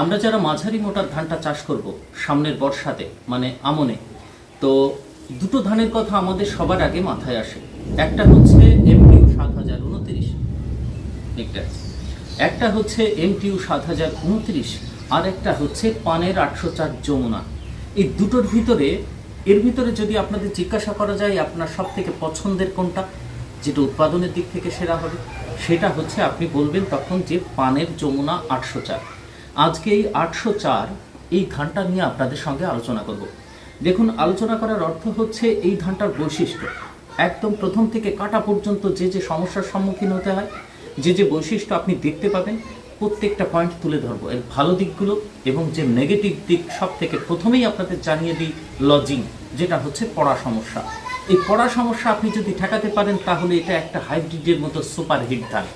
আমরা যারা মাঝারি মোটা ধানটা চাষ করব সামনের বর্ষাতে মানে আমনে, তো দুটো ধানের কথা আমাদের সবার আগে মাথায় আসে। একটা হচ্ছে এমটিউ 7029, একটা হচ্ছে এমটিউ 7029, আর একটা হচ্ছে পানের 804 যমুনা। এই দুটোর ভিতরে এর ভিতরে যদি আপনাদের জিজ্ঞাসা করা যায় আপনার সব থেকে পছন্দের কোনটা, যেটা উৎপাদনের দিক থেকে সেরা হবে, সেটা হচ্ছে আপনি বলবেন তখন যে পানের যমুনা 804। আজকে এই 804 এই ধানটা নিয়ে আপনাদের সঙ্গে আলোচনা করব। দেখুন, আলোচনা করার অর্থ হচ্ছে এই ধানটার বৈশিষ্ট্য একদম প্রথম থেকে কাটা পর্যন্ত যে যে সমস্যার সম্মুখীন হতে হয়, যে যে বৈশিষ্ট্য আপনি দেখতে পাবেন, প্রত্যেকটা পয়েন্ট তুলে ধরবো, এর ভালো দিকগুলো এবং যে নেগেটিভ দিক। সব থেকে প্রথমেই আপনাদের জানিয়ে দিই লজিং, যেটা হচ্ছে পড়া সমস্যা। এই পড়া সমস্যা আপনি যদি ঠেকাতে পারেন তাহলে এটা একটা হাইব্রিডের মতো সুপারহিট ধান।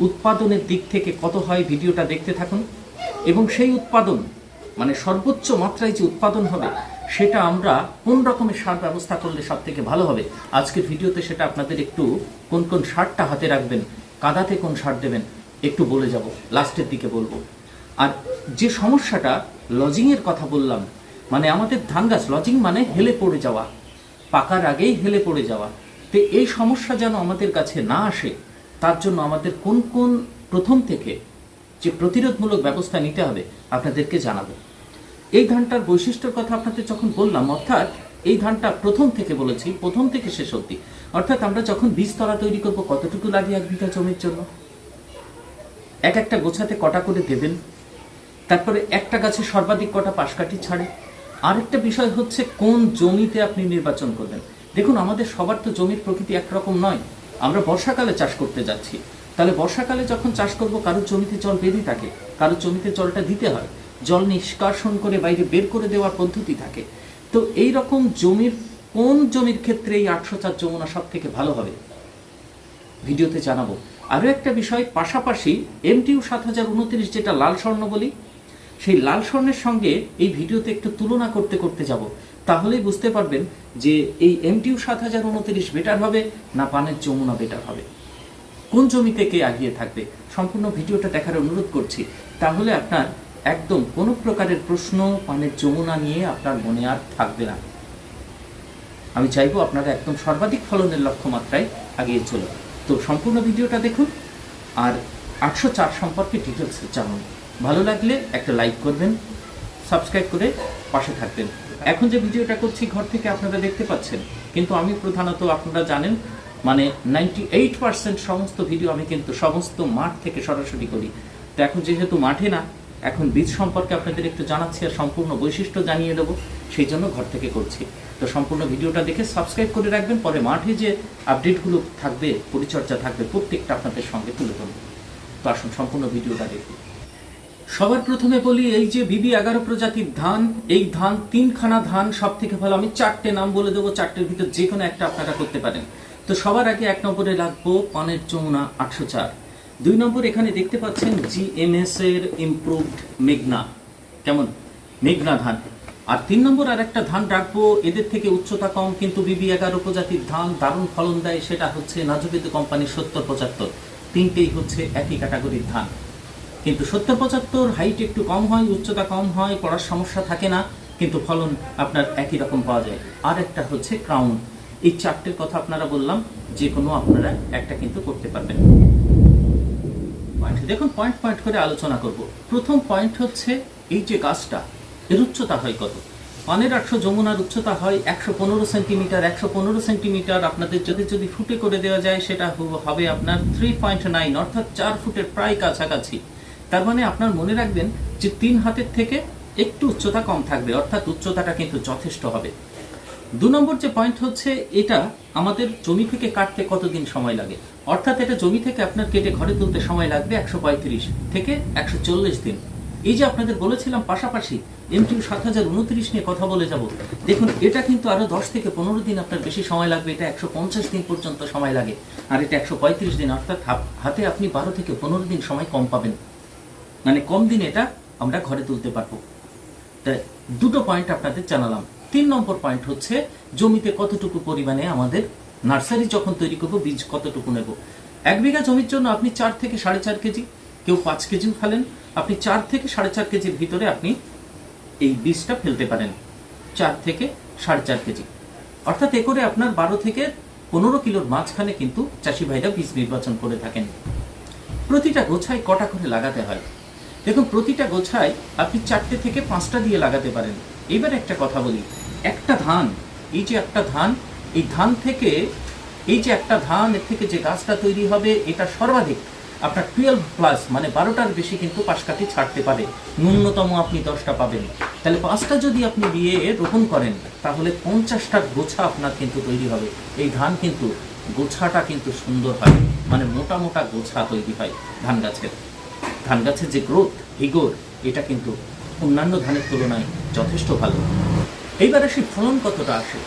উৎপাদনের দিক থেকে কত হয় ভিডিওটা দেখতে থাকুন, এবং সেই উৎপাদন মানে সর্বোচ্চ মাত্রায় যে উৎপাদন হবে সেটা আমরা কোন রকমের সার ব্যবস্থা করলে সব থেকে ভালো হবে আজকের ভিডিওতে সেটা আপনাদের একটু কোন কোন সারটা হাতে রাখবেন, কাদাতে কোন সার দেবেন একটু বলে যাব, লাস্টের দিকে বলবো। আর যে সমস্যাটা লজিংয়ের কথা বললাম, মানে আমাদের ধান গাছ লজিং মানে হেলে পড়ে যাওয়া, পাকার আগেই হেলে পড়ে যাওয়া। তো এই সমস্যা যেন আমাদের কাছে না আসে তার জন্য আমাদের কোন কোন প্রথম থেকে যে প্রতিরোধমূলক ব্যবস্থা নিতে হবে আপনাদেরকে জানাবো। এই ধানটার বৈশিষ্ট্যের কথা আপনাদের যখন বললাম, অর্থাৎ এই ধানটা প্রথম থেকে বলেছি, প্রথম থেকে শেষ অবধি, অর্থাৎ আমরা যখন বীজতলা তৈরি করব কতটুকু লাগে 1 বিঘা জমির জন্য, এক একটা গোছাতে কটা করে দেবেন, তারপরে একটা গাছে সর্বাধিক কটা পাশকাঠি ছাড়ে। আরেকটা বিষয় হচ্ছে কোন জমিতে আপনি নির্বাচন করবেন। দেখুন, আমাদের সবার তো জমির প্রকৃতি একরকম নয়। আমরা বর্ষাকালে চাষ করতে যাচ্ছি, তাহলে বর্ষাকালে যখন চাষ করব কারোর জমিতে জল বেরিয়ে থাকে, কারোর জমিতে জলটা দিতে হয়, জল নিষ্কাশন করে বাইরে বের করে দেওয়ার পদ্ধতি থাকে। তো এই রকম জমির কোন জমির ক্ষেত্রে এই 804 যমুনা সব থেকে ভালো হবে ভিডিওতে জানাবো। আরও একটা বিষয়, পাশাপাশি এমটিউ 7029 যেটা লাল স্বর্ণ বলি, সেই লাল স্বর্ণের সঙ্গে এই ভিডিওতে একটু তুলনা করতে করতে যাব, তাহলেই বুঝতে পারবেন যে এই এমটিউ 7029 বেটার হবে না পানের যমুনা বেটার হবে, কোন জমিতে কে এগিয়ে থাকবে। সম্পূর্ণ ভিডিওটা দেখার অনুরোধ করছি, তাহলে আপনার একদম কোনো প্রকারের প্রশ্ন পানের যমুনা নিয়ে আপনার মনে আর থাকবে না। আমি চাইবো আপনারা একদম সর্বাধিক ফলনের লক্ষ্যমাত্রায় এগিয়ে চলুন। তো সম্পূর্ণ ভিডিওটা দেখুন আর 804 সম্পর্কে ডিটেলস জানুন। ভালো লাগলে একটা লাইক করবেন, সাবস্ক্রাইব করে পাশে থাকবেন। এখন যে ভিডিওটা করছি ঘর থেকে আপনারা দেখতে পাচ্ছেন, কিন্তু আমি প্রধানত আপনারা জানেন মানে 98% সমস্ত ভিডিও আমি কিন্তু সমস্ত মাঠ থেকে সরাসরি করি। তো এখন যেহেতু মাঠে না, এখন বীজ সম্পর্কে আপনাদের একটু জানাচ্ছি আর সম্পূর্ণ বৈশিষ্ট্য জানিয়ে দেবো, সেই জন্য ঘর থেকে করছি। তো সম্পূর্ণ ভিডিওটা দেখে সাবস্ক্রাইব করে রাখবেন, পরে মাঠে যে আপডেটগুলো থাকবে, পরিচর্যা থাকবে, প্রত্যেকটা আপনাদের সঙ্গে তুলে ধরবো। তো আসুন সম্পূর্ণ ভিডিওটা দেখুন। সবার প্রথমে বলি, এই যে বিবি 11 প্রজাতির ধান, এই ধান 3খানা ধান সব থেকে ভালো। আমি 4টে নাম বলে দেবো, 4টের ভিতর যে কোনো একটা আপনারা করতে পারেন। তো সবার আগে 1 নম্বরে রাখবো পানের যমুনা 804। 2 নম্বর এখানে দেখতে পাচ্ছেন জিএমএস এর ইমপ্রুভড মেঘনা, কেমন মেঘনা ধান। আর 3 নম্বর আর একটা ধান রাখবো, এদের থেকে উচ্চতা কম কিন্তু বিবি 11 প্রজাতির ধান, দারুণ ফলন দেয়, সেটা হচ্ছে নাজুবিদ কোম্পানির 7075। তিনটেই হচ্ছে একই ক্যাটাগরির ধান, কিন্তু 7075 হাইট একটু কম হয়, উচ্চতা কম হয়, পড়ার সমস্যা থাকে না, কিন্তু ফলন আপনার একই রকম পাওয়া যায়। আর একটা হচ্ছে ক্রাউন। এই 4টের কথা আপনারা বললাম, যে কোনো আপনারা একটা কিন্তু করতে পারবেন। দেখুন, পয়েন্ট পয়েন্ট করে আলোচনা করব। প্রথম পয়েন্ট হচ্ছে এই যে গাছটা, এর উচ্চতা হয় কত। পানের 800 যমুনার উচ্চতা হয় 115 সেন্টিমিটার। 115 সেন্টিমিটার আপনাদের যদি ফুটে করে দেওয়া যায় সেটা হবে আপনার 3.9, অর্থাৎ 4 ফুটের প্রায় কাছাকাছি। তার মানে আপনার মনে রাখবেন যে 3 হাতের থেকে একটু উচ্চতা কম থাকবে, অর্থাৎ উচ্চতাটা কিন্তু যথেষ্ট হবে। 2 নম্বর যে পয়েন্ট হচ্ছে, এটা আমাদের জমি থেকে কাটতে কতদিন সময় লাগে, অর্থাৎ এটা জমি থেকে আপনার কেটে ঘরে তুলতে সময় লাগবে 135 থেকে 140 দিন। এই যে আপনাদের বলেছিলাম পাশাপাশি এমটিউ 7029 নিয়ে কথা বলে যাব, দেখুন এটা কিন্তু আরো 10 থেকে 15 দিন আপনার বেশি সময় লাগবে। এটা 150 দিন পর্যন্ত সময় লাগে, আর এটা 135 দিন, অর্থাৎ হাতে আপনি 12 থেকে 15 দিন সময় কম পাবেন, মানে কম দিন এটা আমরা ঘরে তুলতে পারবো। তাই 2টো পয়েন্ট আপনাদের জানালাম। 3 নম্বর পয়েন্ট হচ্ছে জমিতে কতটুকু পরিমাণে আমাদের নার্সারি যখন তৈরি করবো বীজ কতটুকু নেব। 1 বিঘা জমির জন্য আপনি 4 থেকে 4.5 কেজি, কেউ 5 কেজিও ফেলেন, আপনি 4 থেকে 4.5 কেজির ভিতরে আপনি এই বীজটা ফেলতে পারেন। 4 থেকে 4.5 কেজি, অর্থাৎ এ করে আপনার 12 থেকে 15 কিলোর মাঝখানে কিন্তু চাষি ভাইরা বীজ নির্বাচন করে থাকেন। প্রতিটা গোছায় কটা করে লাগাতে হয়? দেখুন, প্রতিটা গোছায় আপনি 4টে থেকে 5টা দিয়ে লাগাতে পারেন। এবার একটা কথা বলি, একটা ধান, এই যে একটা ধান, এই ধান থেকে এই যে একটা ধান, এর থেকে যে গাছটা তৈরি হবে, এটা সর্বাধিক আপনার 12+ মানে 12টার বেশি কিন্তু পাশকাঠি ছাড়তে পারে। ন্যূনতম আপনি 10টা পাবেন। তাহলে 5টা যদি আপনি দিয়ে রোপণ করেন, তাহলে 50টার গোছা আপনার কিন্তু তৈরি হবে। এই ধান কিন্তু গোছাটা কিন্তু সুন্দর হয়, মানে মোটা মোটা গোছা তৈরি হয় ধান গাছের যে গ্রোথ, ভিগর, এটা কিন্তু অন্যান্য ধানের তুলনায় যথেষ্ট ভালো। এইবার আসি ফলন কতটা আসে।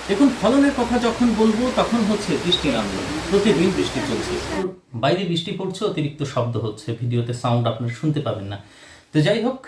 দেখুন, ফলনের কথা যখন বলবো তখন হচ্ছে বৃষ্টি নামলো, প্রতিদিন বৃষ্টি চলছে, বাইরে বৃষ্টি পড়ছে, অতিরিক্ত শব্দ হচ্ছে, ভিডিওতে সাউন্ড আপনারা শুনতে পাবেন না। তো যাই হোক,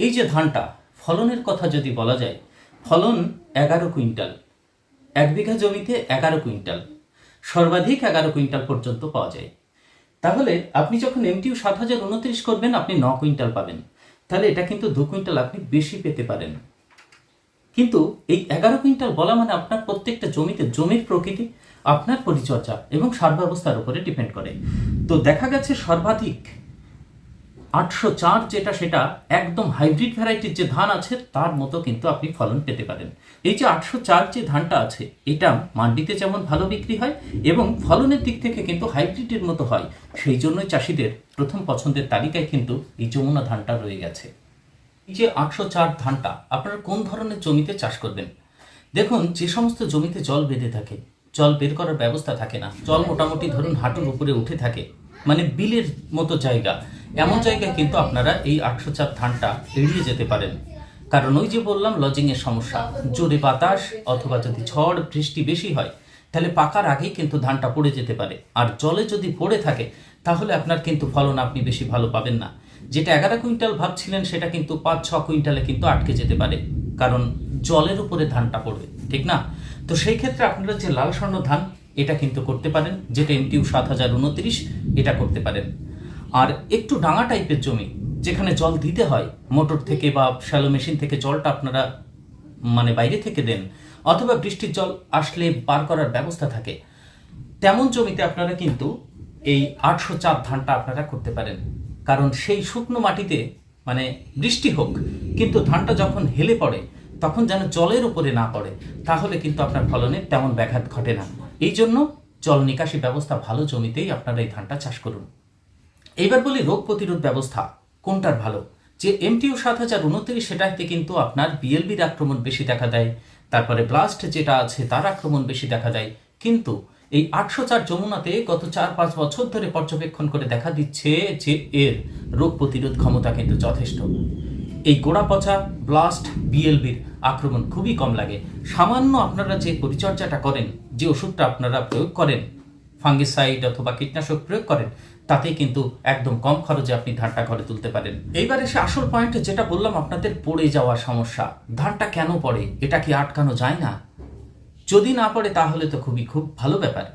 এই যে ধানটা, ফলনের কথা যদি বলা যায়, ফলন 11 কুইন্টাল, 1 বিঘা জমিতে 11 কুইন্টাল, সর্বাধিক 11 কুইন্টাল পর্যন্ত পাওয়া যায়। তাহলে আপনি যখন MTU 7029 করবেন, আপনি 9 কুইন্টাল পাবেন। তাহলে এটা কিন্তু 2 কুইন্টাল আপনি বেশি পেতে পারেন। কিন্তু এই 11 কুইন্টাল বলা মানে আপনার প্রত্যেকটা জমিতে জমির প্রকৃতি, আপনার পরিচর্যা এবং সার ব্যবস্থার উপরে ডিপেন্ড করে। তো দেখা গেছে সর্বাধিক 804 যেটা, সেটা একদম হাইব্রিড ভ্যারাইটির যে ধান আছে তার মতো কিন্তু আপনি ফলন পেতে পারেন। এই যে 804 যে ধানটা আছে, এটা মান্ডিতে যেমন ভালো বিক্রি হয় এবং ফলনের দিক থেকে কিন্তু হাইব্রিডের মতো হয়, সেই জন্যই চাষিদের প্রথম পছন্দের তালিকায় কিন্তু এই যমুনা ধানটা রয়ে গেছে। এই যে 804 ধানটা আপনারা কোন ধরনের জমিতে চাষ করবেন? দেখুন, যে সমস্ত জমিতে জল বেঁধে থাকে, জল বের করার ব্যবস্থা থাকে না, জল মোটামুটি ধরুন হাঁটুর উপরে উঠে থাকে, মানে বিলের মতো জায়গা, এমন জায়গায় কিন্তু আপনারা এই 804 ধানটা এড়িয়ে যেতে পারেন। কারণ ওই যে বললাম, লজিংয়ের সমস্যা, জোরে বাতাস অথবা যদি ঝড় বৃষ্টি বেশি হয়, তাহলে পাকার আগেই কিন্তু ধানটা পড়ে যেতে পারে। আর জলে যদি পড়ে থাকে, তাহলে আপনার কিন্তু ফলন আপনি বেশি ভালো পাবেন না। যেটা 11 কুইন্টাল ভাবছিলেন, সেটা কিন্তু 5-6 কুইন্টালে কিন্তু আটকে যেতে পারে, কারণ জলের উপরে ধানটা পড়বে, ঠিক না? তো সেই ক্ষেত্রে আপনারা যে লাল স্বর্ণ ধান, এটা কিন্তু করতে পারেন, যেটা MTU 7029, এটা করতে পারেন। আর একটু ডাঙা টাইপের জমি, যেখানে জল দিতে হয় মোটর থেকে বা শ্যালো মেশিন থেকে, জলটা আপনারা মানে বাইরে থেকে দেন, অথবা বৃষ্টির জল আসলে বার করার ব্যবস্থা থাকে, তেমন জমিতে আপনারা কিন্তু এই 804 ধানটা আপনারা করতে পারেন। কারণ সেই শুকনো মাটিতে মানে বৃষ্টি হোক, কিন্তু ধানটা যখন হেলে পড়ে তখন যেন জলের উপরে না পড়ে, তাহলে কিন্তু আপনার ফলনে তেমন ব্যাঘাত ঘটে না। এই জন্য জল নিকাশি ব্যবস্থা ভালো জমিতেই আপনারা এই ধানটা চাষ করুন। এইবার বলি রোগ প্রতিরোধ ব্যবস্থা কোনটার ভালো। যে MTU 7029, সেটাতে কিন্তু আপনার বিএলবির আক্রমণ বেশি দেখা দেয়, তারপরে ব্লাস্ট যেটা আছে তার আক্রমণ বেশি দেখা দেয়। কিন্তু এই 804 যমুনাতে গত 4-5 বছর ধরে পর্যবেক্ষণ করে দেখা দিচ্ছে যে এর রোগ প্রতিরোধ ক্ষমতা কিন্তু যথেষ্ট। এই গোড়া পচা, ব্লাস্ট, বিএলবির আক্রমণ খুবই কম লাগে। সামান্য আপনারা যে পরিচর্যাটা করেন, যে ওষুধটা আপনারা প্রয়োগ করেন, ফাঙ্গিসাইড অথবা কীটনাশক প্রয়োগ করেন, তাতেই কিন্তু একদম কম খরচে আপনি ধানটা ঘরে তুলতে পারেন। এইবার এসে আসল পয়েন্ট, যেটা বললাম আপনাদের পড়ে যাওয়ার সমস্যা। ধানটা কেন পড়ে? এটা কি আটকানো যায় না? যদি না পড়ে তাহলে তো খুব ভালো ব্যাপার।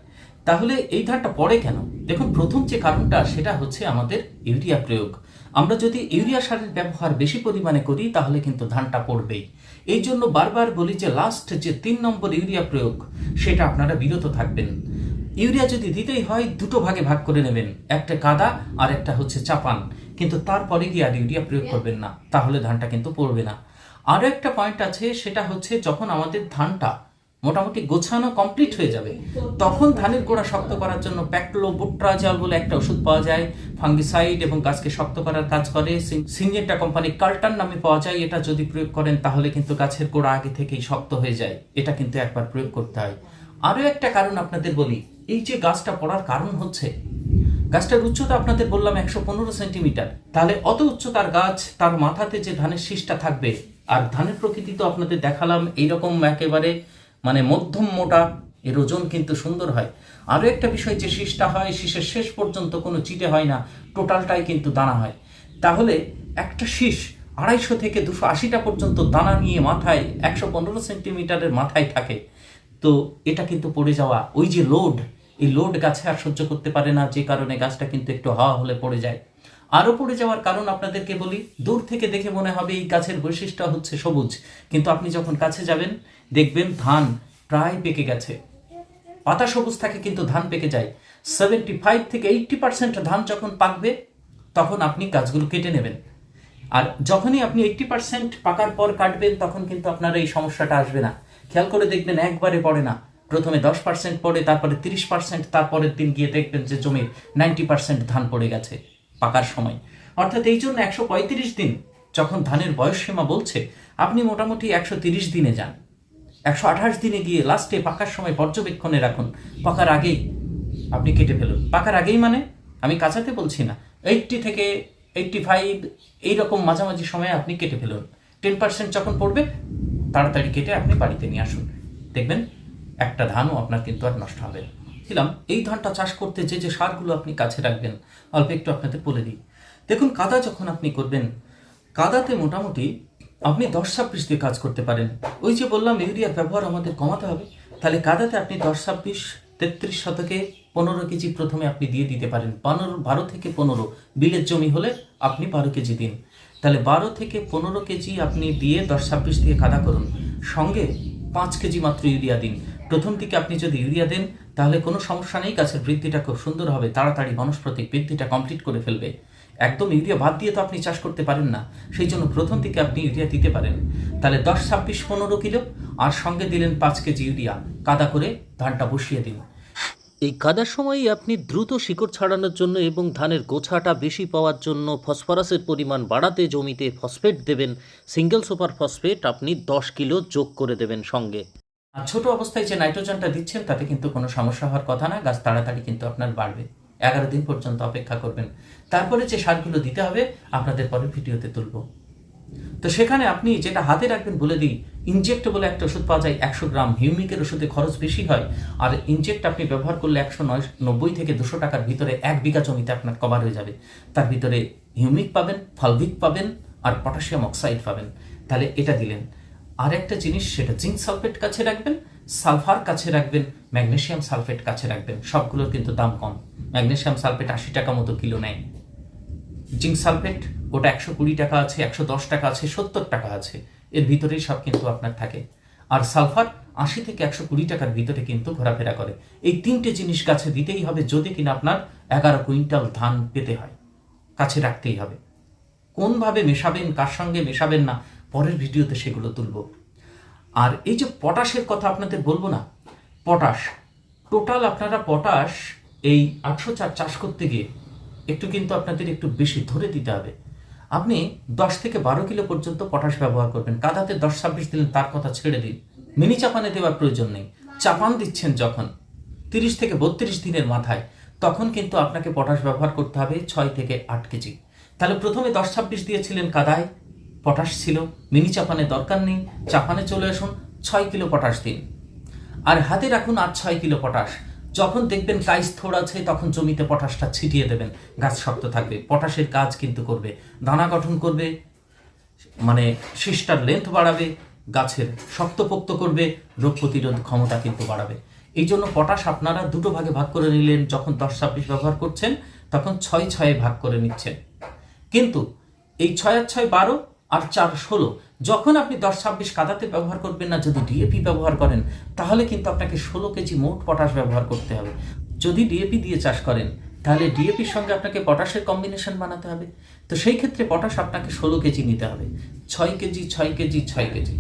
তাহলে এই ধানটা পড়ে কেন? দেখুন, প্রথম যে কারণটা, সেটা হচ্ছে আমাদের ইউরিয়া প্রয়োগ। আমরা যদি ইউরিয়া সারের ব্যবহার বেশি পরিমাণে করি, তাহলে কিন্তু ধানটা পড়বেই। এই জন্য বারবার বলি যে লাস্ট যে 3 নম্বর ইউরিয়া প্রয়োগ, সেটা আপনারা বিরত থাকবেন। ইউরিয়া যদি দিতেই হয়, 2 ভাগে ভাগ করে নেবেন, একটা কাদা আর একটা হচ্ছে চাপান, কিন্তু তারপরে গিয়ে আর ইউরিয়া প্রয়োগ করবেন না, তাহলে ধানটা কিন্তু পড়বে না। আরও একটা পয়েন্ট আছে, সেটা হচ্ছে যখন আমাদের ধানটা মোটামুটি গোছানো কমপ্লিট হয়ে যাবে, তখন ধানের গোড়া শক্ত করার জন্য প্যাক্লোবোট্রাজল বলে একটা ওষুধ পাওয়া যায়, ফাঙ্গিসাইড এবং গাছকে শক্ত করার কাজ করে। সিনজেন্টা কোম্পানি কাল্টান নামে পাওয়া যায়। এটা যদি প্রয়োগ করেন, তাহলে কিন্তু গাছের গোড়া আগে থেকেই শক্ত হয়ে যায়। এটা কিন্তু একবার প্রয়োগ করতে হয়। আরও একটা কারণ আপনাদের বলি, এই যে গাছটা পড়ার কারণ হচ্ছে, গাছটার উচ্চতা আপনাদের বললাম 115 সেন্টিমিটার। তাহলে অত উচ্চতার গাছ, তার মাথাতে যে ধানের শীষটা থাকবে, আর ধানের প্রকৃতি তো আপনাদের দেখালাম এইরকম একেবারে মানে মধ্যম মোটা, এর ওজন কিন্তু সুন্দর হয়। আরও একটা বিষয়, যে শীষটা হয়, শীষের শেষ পর্যন্ত কোনো চিটে হয় না, টোটালটাই কিন্তু দানা হয়। তাহলে একটা শীষ 250 থেকে 280টা পর্যন্ত দানা নিয়ে মাথায় 115 সেন্টিমিটারের মাথায় থাকে। তো এটা কিন্তু পড়ে যাওয়া, ওই যে লোড, এই লোড গাছে আর সহ্য করতে পারে না, যে কারণে গাছটা কিন্তু একটু হাওয়া হলে পড়ে যায়। আরও পড়ে যাওয়ার কারণ আপনাদেরকে বলি, দূর থেকে দেখে মনে হবে এই গাছের বৈশিষ্ট্য হচ্ছে সবুজ, কিন্তু আপনি যখন কাছে যাবেন দেখবেন ধান প্রায় পেকে গেছে। পাতা সবুজ থাকে কিন্তু ধান পেকে যায়। 75 থেকে 80% ধান যখন পাকবে তখন আপনি গাছগুলো কেটে নেবেন। আর যখনই আপনি 80% পাকার পর কাটবেন তখন কিন্তু আপনার এই সমস্যাটা আসবে না। খেয়াল করে দেখবেন একবারে পড়ে না, প্রথমে 10% পড়ে, তারপরে 30%, তারপরের দিন গিয়ে দেখবেন যে জমির 90% ধান পড়ে গেছে পাকার সময়। অর্থাৎ এই জন্য 135 দিন যখন ধানের বয়স সীমা বলছে, আপনি মোটামুটি 130 দিনে যান। 128 দিনে গিয়ে লাস্টে পাকার সময় পর্যবেক্ষণে রাখুন। পাকার আগেই আপনি কেটে ফেলুন। পাকার আগেই মানে আমি কাঁচাতে বলছি না, 80 থেকে 85 এইরকম মাঝামাঝি সময়ে আপনি কেটে ফেলুন। 10% যখন পড়বে তাড়াতাড়ি কেটে আপনি বাড়িতে নিয়ে আসুন, দেখবেন একটা ধানও আপনার কিন্তু আর নষ্ট হবে না। এই ধানটা চাষ করতে যে যে সারগুলো আপনি কাছে রাখবেন অল্প একটু আপনাদের বলে দিই। দেখুন, কাদা যখন আপনি করবেন, কাদাতে মোটামুটি আপনি 10-26 দিয়ে কাজ করতে পারেন। ওই যে বললাম ইউরিয়ার ব্যবহার আমাদের কমাতে হবে, তাহলে কাদাতে আপনি 10-26, 33 শতকে 15 কেজি প্রথমে আপনি দিয়ে দিতে পারেন। 12 থেকে 15 বিলের জমি হলে আপনি 12 কেজি দিন। তাহলে 12 থেকে 15 কেজি আপনি দিয়ে 10-26 দিয়ে কাদা করুন, সঙ্গে 5 কেজি মাত্র ইউরিয়া দিন। প্রথম দিকে আপনি যদি ইউরিয়া দেন তাহলে কোনো সমস্যা নেই, গাছের বৃদ্ধিটা খুব সুন্দর হবে, তাড়াতাড়ি বনস্পতিক বৃদ্ধিটা কমপ্লিট করে ফেলবে। একদম ইউরিয়া বাদ দিয়ে তো আপনি চাষ করতে পারেন না, সেই জন্য প্রথম দিকে আপনি ইউরিয়া দিতে পারেন। তাহলে 10-26-15 কিলো আর সঙ্গে দিলেন 5 কেজি ইউরিয়া, কাদা করে ধানটা বসিয়ে দিন। এই কাদার সময়ই আপনি দ্রুত শিকড় ছাড়ানোর জন্য এবং ধানের গোছাটা বেশি পাওয়ার জন্য ফসফরাসের পরিমাণ বাড়াতে জমিতে ফসফেট দেবেন। সিঙ্গেল সুপার ফসফেট আপনি 10 কিলো যোগ করে দেবেন সঙ্গে। আর ছোট অবস্থায় যে নাইট্রোজেনটা দিচ্ছেন তাতে কিন্তু কোনো সমস্যা হওয়ার কথা না, গাছ তাড়াতাড়ি কিন্তু আপনার বাড়বে। 11 দিন পর্যন্ত অপেক্ষা করবেন, তারপরে যে সারগুলো দিতে হবে আপনাদের পরের ভিডিওতে তুলব। তো সেখানে আপনি যেটা হাতে রাখবেন বলে দিই, ইনজেক্টেবল একটা ওষুধ পাওয়া যায় 100 গ্রাম। হিউমিকের ওষুধে খরচ বেশি হয়, আর ইনজেক্ট আপনি ব্যবহার করলে 190 থেকে 200 টাকার ভিতরে 1 বিঘা জমিতে আপনার কভার হয়ে যাবে। তার ভিতরে হিউমিক পাবেন, ফালভিক পাবেন, আর পটাশিয়াম অক্সাইড পাবেন। তাহলে এটা দিলেন। আর একটা জিনিস, সেটা জিঙ্ক সালফেট কাছে রাখবেন, সালফার কাছে রাখবেন, ম্যাগনেসিয়াম সালফেট কাছে রাখবেন। সবগুলোর কিন্তু দাম কম। ম্যাগনেসিয়াম সালফেট 80 টাকা মতো কিলো নেয়। জিঙ্ক সালফেট ওটা 120 টাকা আছে, 110 টাকা আছে, 70 টাকা আছে, এর ভিতরেই সব কিন্তু আপনার থাকে। আর সালফার 80 থেকে 120 টাকার ভিতরে কিন্তু ঘোরাফেরা করে। এই তিনটে জিনিস কাছে দিতেই হবে যদি কিনা আপনার 11 কুইন্টাল ধান পেতে হয়, কাছে রাখতেই হবে। কোনভাবে মেশাবেন, কার সঙ্গে মেশাবেন না, পরের ভিডিওতে সেগুলো তুলব। আর এই যে পটাশের কথা আপনাদের বলবো না, পটাশ টোটাল আপনারা পটাশ এই 804 চাষ করতে গিয়ে একটু কিন্তু আপনাদের একটু বেশি ধরে দিতে হবে। আপনি 10 থেকে 12 কিলো পর্যন্ত পটাশ ব্যবহার করবেন। কাদাতে 10-26 দিলেন, তার কথা ছেড়ে দিন, মিনি চাপানে দেওয়ার প্রয়োজন নেই। চাপান দিচ্ছেন যখন 30 থেকে 32 দিনের মাথায়, তখন কিন্তু আপনাকে পটাশ ব্যবহার করতে হবে 6 থেকে 8 কেজি। তাহলে প্রথমে 10-26 দিয়েছিলেন কাদায়, পটাশ ছিল, মিনি চাপানে দরকার নেই, চাপানে চলে আসুন, 6 কিলো পটাশ দিন। আর হাতে রাখুন আর 6 কিলো পটাশ। যখন দেখবেন কাইস থোড় আছে তখন জমিতে পটাশটা ছিটিয়ে দেবেন, গাছ শক্ত থাকবে। পটাশের কাজ কিন্তু করবে, দানা গঠন করবে, মানে শীষটার লেন্থ বাড়াবে, গাছের শক্তপোক্ত করবে, রোগ প্রতিরোধ ক্ষমতা কিন্তু বাড়াবে। এই জন্য পটাশ আপনারা দুটো ভাগে ভাগ করে নিলেন। যখন 10-26 ব্যবহার করছেন তখন 6-6 ভাগ করে নিচ্ছেন। কিন্তু এই 6-6-12 আর 4-16 যখন আপনি 10-26 কাদাতে ব্যবহার করবেন না, যদি ডিএপি ব্যবহার করেন তাহলে কিন্তু আপনাকে 16 কেজি মোট পটাশ ব্যবহার করতে হবে। যদি ডিএপি দিয়ে চাষ করেন তাহলে ডিএপির সঙ্গে আপনাকে পটাশের কম্বিনেশন বানাতে হবে। তো সেই ক্ষেত্রে পটাশ আপনাকে 16 কেজি নিতে হবে। 6 কেজি 6 কেজি 6 কেজি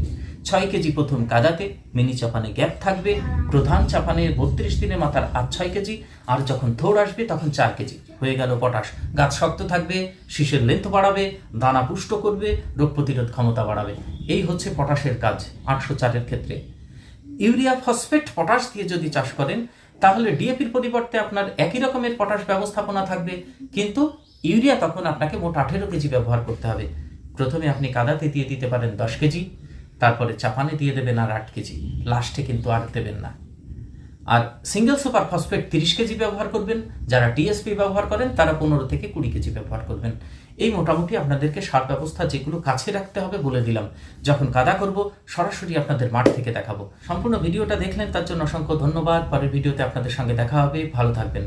6 কেজি প্রথম কাদাতে, মিনি চাপানে গ্যাপ থাকবে, প্রধান চাপানে 32 দিনের মাথার আর 6 কেজি, আর যখন থোড় আসবে তখন 4 কেজি হয়ে গেল পটাশ। গাছ শক্ত থাকবে, শীষের লেন্থ বাড়াবে, দানা পুষ্ট করবে, রোগ প্রতিরোধ ক্ষমতা বাড়াবে। এই হচ্ছে পটাশের কাজ 804-এর ক্ষেত্রে। ইউরিয়া, ফসফেট, পটাশ দিয়ে যদি চাষ করেন তাহলে ডিএপির পরিবর্তে আপনার একই রকমের পটাশ ব্যবস্থাপনা থাকবে, কিন্তু ইউরিয়া তখন আপনাকে মোট 18 কেজি ব্যবহার করতে হবে। প্রথমে আপনি কাদাতে দিয়ে দিতে পারেন 10 কেজি, তারপরে চাপানে দিয়ে দেবেন আর 8 কেজি, লাস্টে কিন্তু আর দেবেন না। আর সিঙ্গেল সুপার ফসফেট 30 কেজি ব্যবহার করবেন। যারা টিএসপি ব্যবহার করেন তারা 15 থেকে 20 কেজি ব্যবহার করবেন। এই মোটামুটি আপনাদেরকে সার ব্যবস্থা যেগুলো কাছে রাখতে হবে বলে দিলাম। যখন কাদা করব সরাসরি আপনাদের মাঠ থেকে দেখাবো। সম্পূর্ণ ভিডিওটা দেখলেন তার জন্য অসংখ্য ধন্যবাদ। পরের ভিডিওতে আপনাদের সঙ্গে দেখা হবে। ভালো থাকবেন।